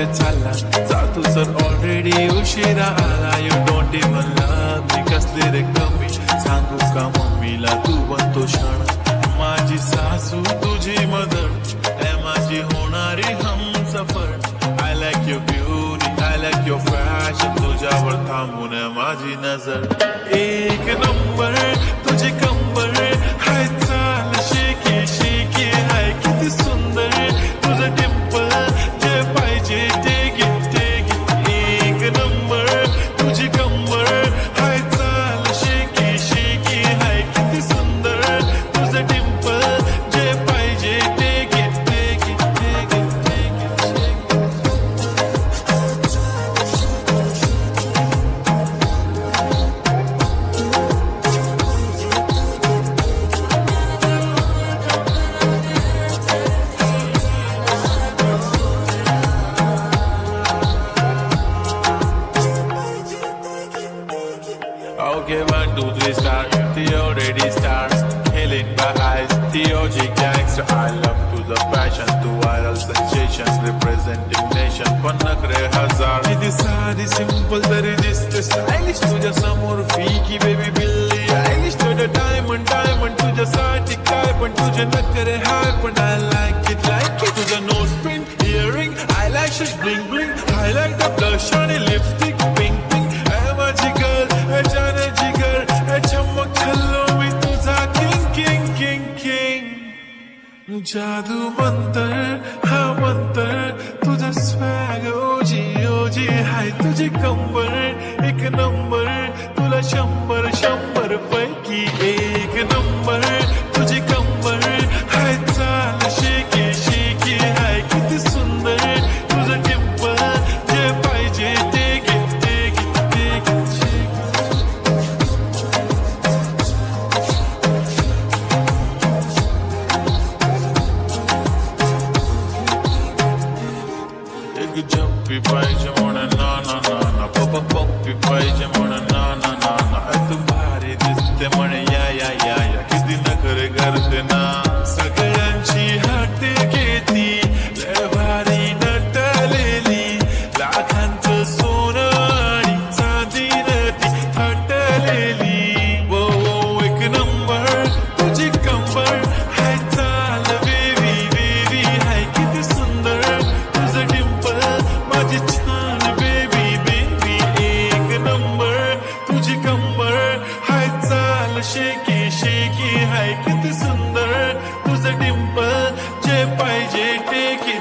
कुठे चालला जा तू जर ऑलरेडी उशिरा आला. यू डोंट इवन लव्ह मी कसले रे कमी सांगू का मम्मीला तू बनतो क्षण. माझी सासू तुझी मदर ए माझी होणारी Humsafar. I like your beauty I like your fashion तुझ्यावर थांबून माझी नजर. एक नंबर तुझी कंबर हाय चाल शेकी शेकी हाय किती सुंदर तुझं टिंपल जे पाहिजे ते घे ते घे. एक नंबर तुझी कंबर हाय चाल शेकी शेकी हाय किती सुंदर तुझं टिंपल जे पाहिजे ते घे ते घे ते घे ते घे. Okay, 1, 2, 3, start. The already starts. Killing my eyes. The OG gangster. I love to the passion. To viral sensations. Representing nation. पन्नाकरे हजार. किती साधी simple तरी दिसते stylish. तुझ्या समोर फिकी baby बिल्ली आयलिश. तुझं diamond diamond तुझ्यासाठी काय पण तुझे नखरे हाय पण I like it. तुझं nose pin earring eyelashes bling bling. I like the blush आणि lipstick pink pink. ऐ माझी girl जाने जिगर चमक छल्लो मी तुझा किंग किंग किंग किंग. जादू मंतर हा मंतर तुझा स्वॅग ओजी ओजी हाय तुझी कंबर एक नंबर तुला 100 पैकी एक नंबर तुझी कंबर हाय चाल शेकी शेकी हाय किती सुंदर तुझं टिंपल जे पाहिजे ते घे ते घे ते घे. एक जप्पी पाहिजे म्हणून ना ना ना ना पप्पी पाहिजे म्हणून ना ना ना ना. तू भारी दिसते म्हणे या या या या किती नखरे करते ना. सगळ्यांची हात घेती लय भारी नटलेली लाखांचं सोनं आणि चांदीनं ती थटलेली. वो एक नंबर तुझी कंबर हाय चाल बेबी बेबी हाय किती सुंदर तुझं टिंपल माझी छान बेबी बेबी. एक नंबर तुझी कंबर हाय चाल शेकी शेकी हाय किती सुंदर तुझं टिंपल जे पाहिजे ते घे